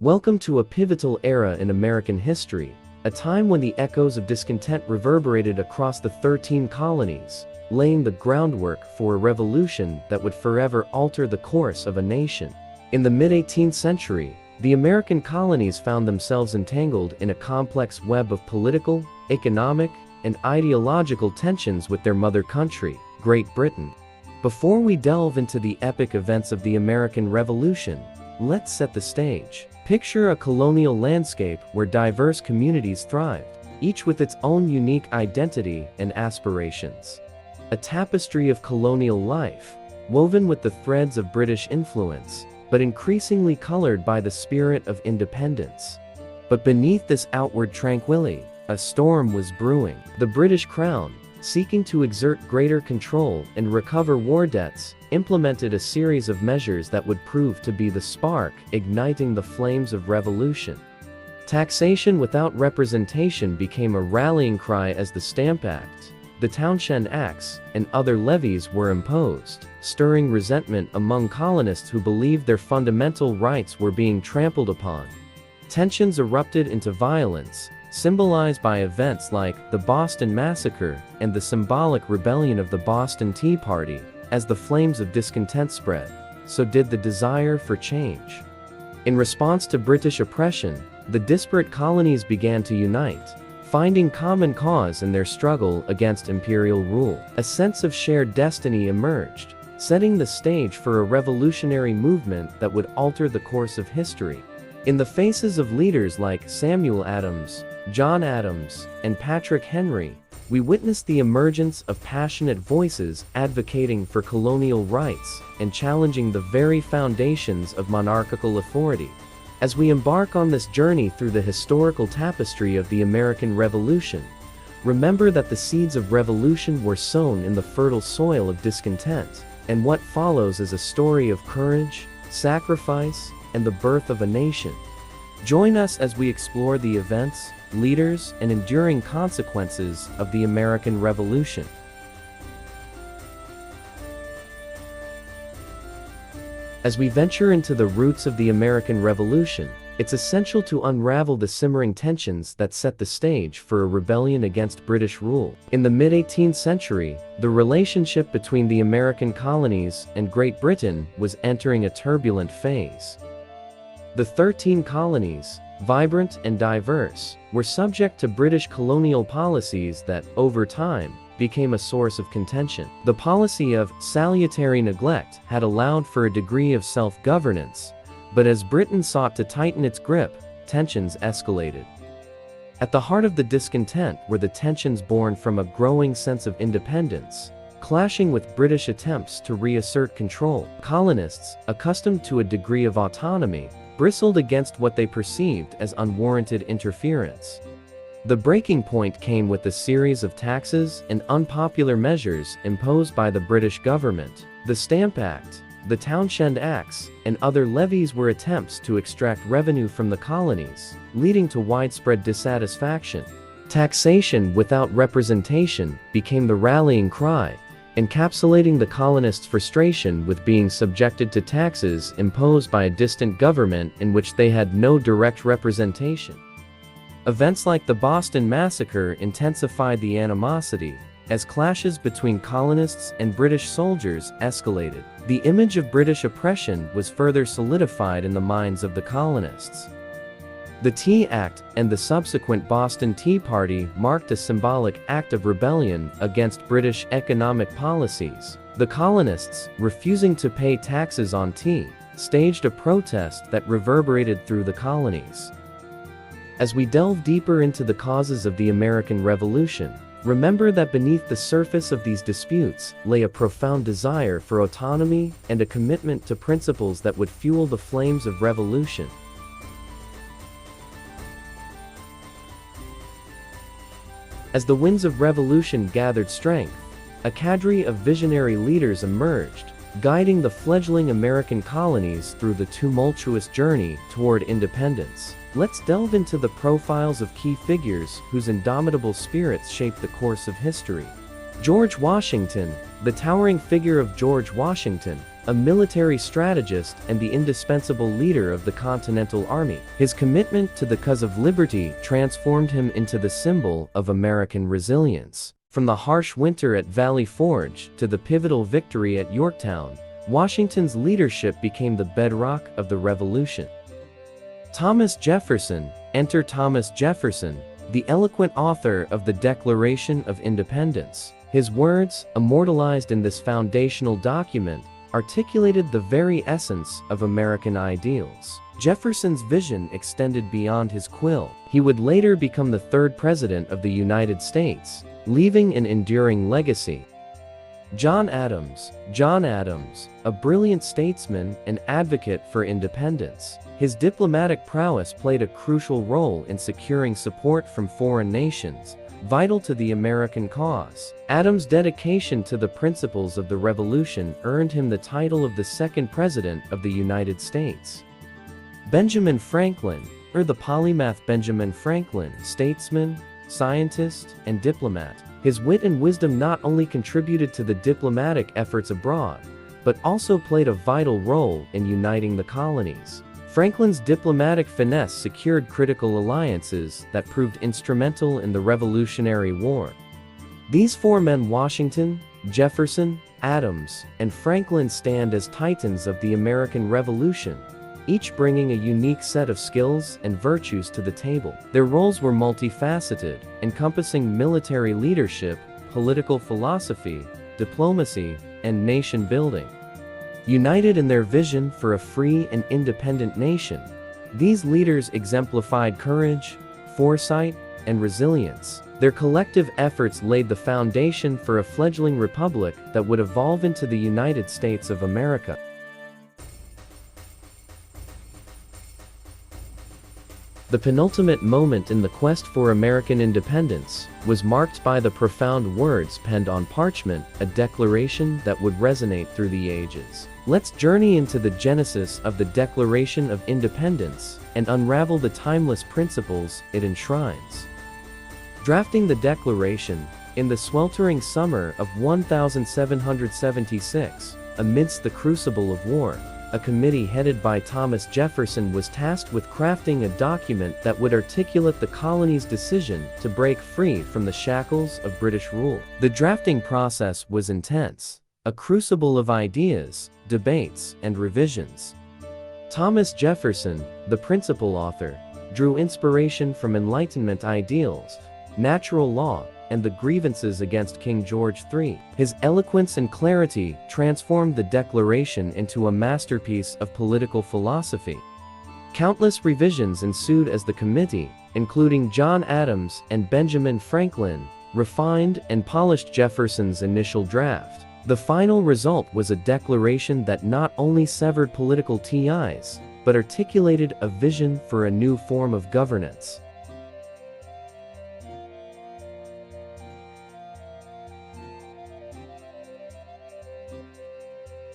Welcome to a pivotal era in American history, a time when the echoes of discontent reverberated across the 13 colonies, laying the groundwork for a revolution that would forever alter the course of a nation. In the mid-18th century, the American colonies found themselves entangled in a complex web of political, economic, and ideological tensions with their mother country, Great Britain. Before we delve into the epic events of the American Revolution, let's set the stage. Picture a colonial landscape where diverse communities thrived, each with its own unique identity and aspirations. A tapestry of colonial life, woven with the threads of British influence, but increasingly colored by the spirit of independence. But beneath this outward tranquility, a storm was brewing. The British Crown, seeking to exert greater control and recover war debts, implemented a series of measures that would prove to be the spark igniting the flames of revolution. Taxation without representation became a rallying cry as the Stamp Act, the Townshend Acts, and other levies were imposed, stirring resentment among colonists who believed their fundamental rights were being trampled upon. Tensions erupted into violence, symbolized by events like the Boston Massacre and the symbolic rebellion of the Boston Tea Party. As the flames of discontent spread, so did the desire for change. In response to British oppression, the disparate colonies began to unite, finding common cause in their struggle against imperial rule. A sense of shared destiny emerged, setting the stage for a revolutionary movement that would alter the course of history. In the faces of leaders like Samuel Adams, John Adams, and Patrick Henry, we witnessed the emergence of passionate voices advocating for colonial rights and challenging the very foundations of monarchical authority. As we embark on this journey through the historical tapestry of the American Revolution, remember that the seeds of revolution were sown in the fertile soil of discontent, and what follows is a story of courage, sacrifice, and the birth of a nation. Join us as we explore the events, leaders, and enduring consequences of the American Revolution. As we venture into the roots of the American Revolution, it's essential to unravel the simmering tensions that set the stage for a rebellion against British rule. In the mid-18th century, the relationship between the American colonies and Great Britain was entering a turbulent phase. The 13 colonies, vibrant and diverse, were subject to British colonial policies that, over time, became a source of contention. The policy of salutary neglect had allowed for a degree of self-governance, but as Britain sought to tighten its grip, tensions escalated. At the heart of the discontent were the tensions born from a growing sense of independence, clashing with British attempts to reassert control. Colonists, accustomed to a degree of autonomy, bristled against what they perceived as unwarranted interference. The breaking point came with a series of taxes and unpopular measures imposed by the British government. The Stamp Act, the Townshend Acts, and other levies were attempts to extract revenue from the colonies, leading to widespread dissatisfaction. Taxation without representation became the rallying cry, encapsulating the colonists' frustration with being subjected to taxes imposed by a distant government in which they had no direct representation. Events like the Boston Massacre intensified the animosity, as clashes between colonists and British soldiers escalated. The image of British oppression was further solidified in the minds of the colonists. The Tea Act and the subsequent Boston Tea Party marked a symbolic act of rebellion against British economic policies. The colonists, refusing to pay taxes on tea, staged a protest that reverberated through the colonies. As we delve deeper into the causes of the American Revolution, remember that beneath the surface of these disputes lay a profound desire for autonomy and a commitment to principles that would fuel the flames of revolution. As the winds of revolution gathered strength, a cadre of visionary leaders emerged, guiding the fledgling American colonies through the tumultuous journey toward independence. Let's delve into the profiles of key figures whose indomitable spirits shaped the course of history. George Washington. The towering figure of George Washington, a military strategist and the indispensable leader of the Continental Army. His commitment to the cause of liberty transformed him into the symbol of American resilience. From the harsh winter at Valley Forge to the pivotal victory at Yorktown, Washington's leadership became the bedrock of the Revolution. Thomas Jefferson. Enter Thomas Jefferson, the eloquent author of the Declaration of Independence. His words, immortalized in this foundational document, articulated the very essence of American ideals. Jefferson's vision extended beyond his quill. He would later become the third president of the United States, leaving an enduring legacy. John Adams. John Adams, a brilliant statesman and advocate for independence. His diplomatic prowess played a crucial role in securing support from foreign nations, vital to the American cause. Adams' dedication to the principles of the Revolution earned him the title of the second President of the United States. Benjamin Franklin, or the polymath Benjamin Franklin, statesman, scientist, and diplomat. His wit and wisdom not only contributed to the diplomatic efforts abroad, but also played a vital role in uniting the colonies. Franklin's diplomatic finesse secured critical alliances that proved instrumental in the Revolutionary War. These four men, Washington, Jefferson, Adams, and Franklin, stand as titans of the American Revolution, each bringing a unique set of skills and virtues to the table. Their roles were multifaceted, encompassing military leadership, political philosophy, diplomacy, and nation building. United in their vision for a free and independent nation, these leaders exemplified courage, foresight, and resilience. Their collective efforts laid the foundation for a fledgling republic that would evolve into the United States of America. The penultimate moment in the quest for American independence was marked by the profound words penned on parchment, a declaration that would resonate through the ages. Let's journey into the genesis of the Declaration of Independence and unravel the timeless principles it enshrines. Drafting the Declaration, in the sweltering summer of 1776, amidst the crucible of war, a committee headed by Thomas Jefferson was tasked with crafting a document that would articulate the colony's decision to break free from the shackles of British rule. The drafting process was intense, a crucible of ideas, debates, and revisions. Thomas Jefferson, the principal author, drew inspiration from Enlightenment ideals, natural law, and the grievances against King George III. His eloquence and clarity transformed the Declaration into a masterpiece of political philosophy. Countless revisions ensued as the committee, including John Adams and Benjamin Franklin, refined and polished Jefferson's initial draft. The final result was a declaration that not only severed political ties, but articulated a vision for a new form of governance.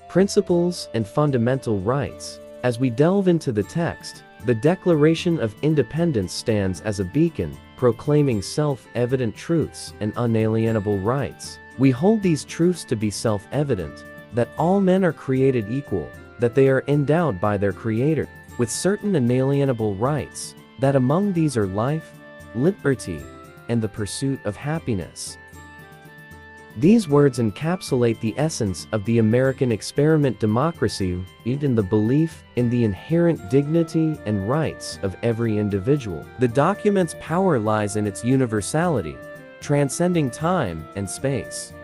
Principles and fundamental rights. As we delve into the text, the Declaration of Independence stands as a beacon, proclaiming self-evident truths and unalienable rights. We hold these truths to be self-evident, that all men are created equal, that they are endowed by their Creator with certain inalienable rights, that among these are life, liberty, and the pursuit of happiness. These words encapsulate the essence of the American experiment democracy, in the belief in the inherent dignity and rights of every individual. The document's power lies in its universality, transcending time and space.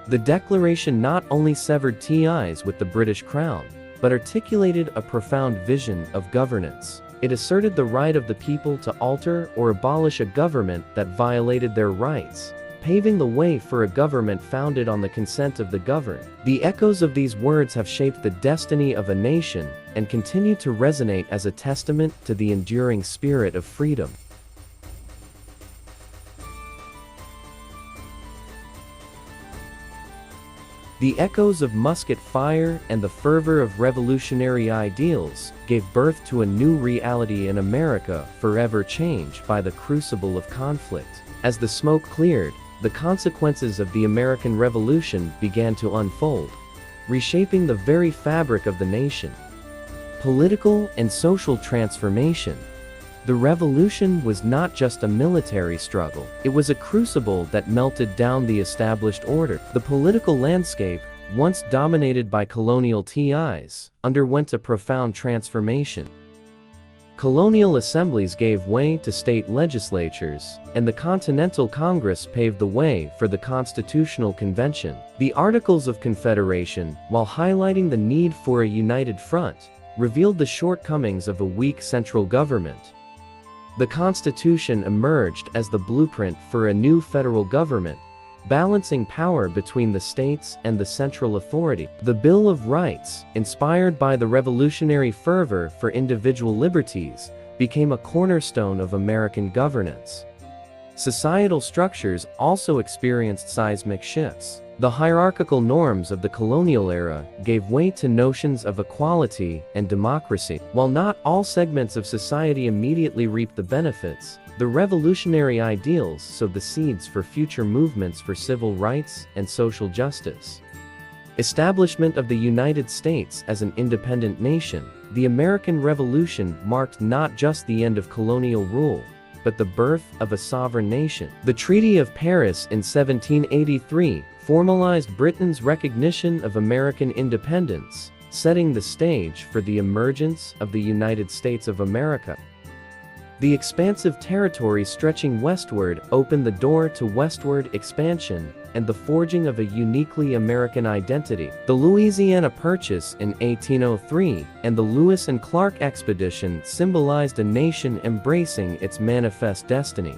The Declaration not only severed ties with the British Crown, but articulated a profound vision of governance. It asserted the right of the people to alter or abolish a government that violated their rights, paving the way for a government founded on the consent of the governed. The echoes of these words have shaped the destiny of a nation and continue to resonate as a testament to the enduring spirit of freedom. The echoes of musket fire and the fervor of revolutionary ideals gave birth to a new reality in America, forever changed by the crucible of conflict. As the smoke cleared, the consequences of the American Revolution began to unfold. reshaping the very fabric of the nation. Political and social transformation. The revolution was not just a military struggle, it was a crucible that melted down the established order. The political landscape, once dominated by colonial TIs, underwent a profound transformation. Colonial assemblies gave way to state legislatures, and the Continental Congress paved the way for the Constitutional Convention. The Articles of Confederation, while highlighting the need for a united front, revealed the shortcomings of a weak central government. The Constitution emerged as the blueprint for a new federal government, balancing power between the states and the central authority. The Bill of Rights, inspired by the revolutionary fervor for individual liberties, became a cornerstone of American governance. Societal structures also experienced seismic shifts. The hierarchical norms of the colonial era gave way to notions of equality and democracy. While not all segments of society immediately reaped the benefits, the revolutionary ideals sowed the seeds for future movements for civil rights and social justice. Establishment of the United States as an independent nation. The American Revolution marked not just the end of colonial rule, but the birth of a sovereign nation. The Treaty of Paris in 1783 formalized Britain's recognition of American independence, setting the stage for the emergence of the United States of America. The expansive territories stretching westward opened the door to westward expansion and the forging of a uniquely American identity. The Louisiana Purchase in 1803 and the Lewis and Clark Expedition symbolized a nation embracing its manifest destiny.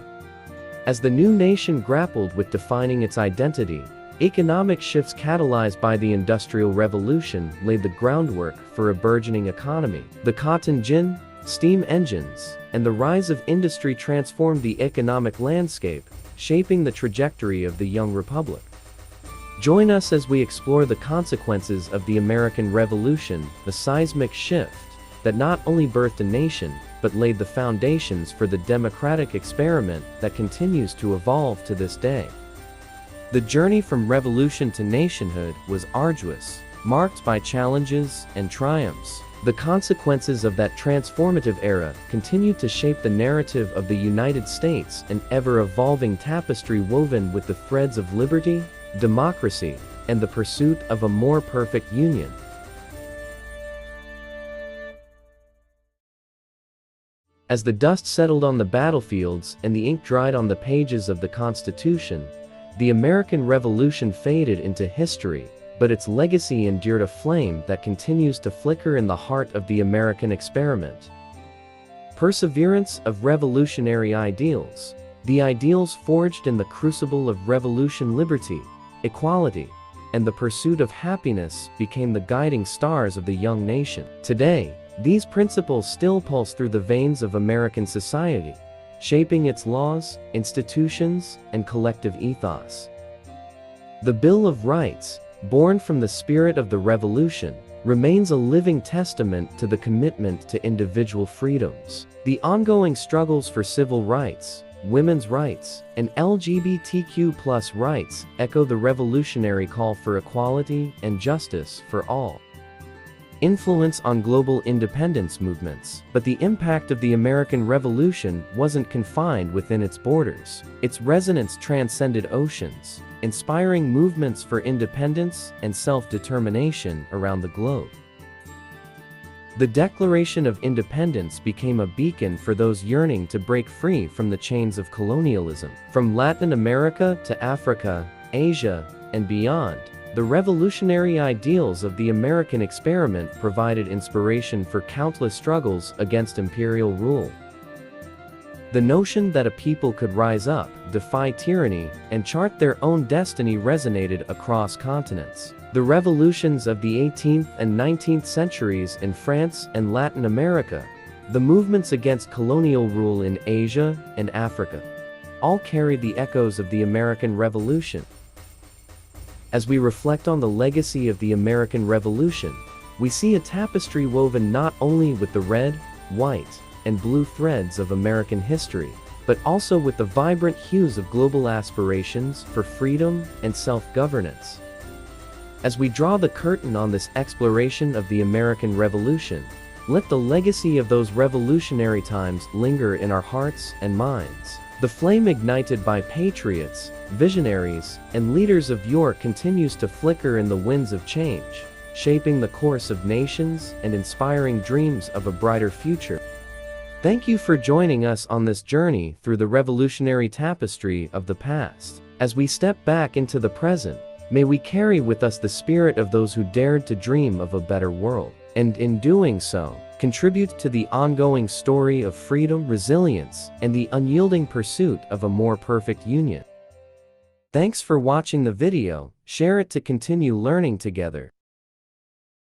As the new nation grappled with defining its identity, economic shifts catalyzed by the Industrial Revolution laid the groundwork for a burgeoning economy. The cotton gin, steam engines, and the rise of industry transformed the economic landscape, shaping the trajectory of the young republic. Join us as we explore the consequences of the American Revolution, the seismic shift that not only birthed a nation, but laid the foundations for the democratic experiment that continues to evolve to this day. The journey from revolution to nationhood was arduous, marked by challenges and triumphs. The consequences of that transformative era continued to shape the narrative of the United States, an ever-evolving tapestry woven with the threads of liberty, democracy, and the pursuit of a more perfect union. As the dust settled on the battlefields and the ink dried on the pages of the Constitution, the American Revolution faded into history, but its legacy endured a flame that continues to flicker in the heart of the American experiment. Perseverance of revolutionary ideals. The ideals forged in the crucible of revolution, liberty, equality, and the pursuit of happiness became the guiding stars of the young nation. Today, these principles still pulse through the veins of American society, shaping its laws, institutions, and collective ethos. The Bill of Rights, born from the spirit of the revolution, remains a living testament to the commitment to individual freedoms. The ongoing struggles for civil rights, women's rights, and LGBTQ+ rights echo the revolutionary call for equality and justice for all. Influence on global independence movements. But the impact of the American Revolution wasn't confined within its borders. Its resonance transcended oceans, inspiring movements for independence and self-determination around the globe. The Declaration of Independence became a beacon for those yearning to break free from the chains of colonialism. From Latin America to Africa, Asia, and beyond, the revolutionary ideals of the American experiment provided inspiration for countless struggles against imperial rule. The notion that a people could rise up, defy tyranny, and chart their own destiny resonated across continents. The revolutions of the 18th and 19th centuries in France and Latin America, the movements against colonial rule in Asia and Africa, all carried the echoes of the American Revolution. As we reflect on the legacy of the American Revolution, we see a tapestry woven not only with the red, white, and blue threads of American history, but also with the vibrant hues of global aspirations for freedom and self-governance. As we draw the curtain on this exploration of the American Revolution, let the legacy of those revolutionary times linger in our hearts and minds. The flame ignited by patriots, visionaries, and leaders of yore continues to flicker in the winds of change, shaping the course of nations and inspiring dreams of a brighter future. Thank you for joining us on this journey through the revolutionary tapestry of the past. As we step back into the present, may we carry with us the spirit of those who dared to dream of a better world, and in doing so, contribute to the ongoing story of freedom, resilience, and the unyielding pursuit of a more perfect union. Thanks for watching the video. Share it to continue learning together.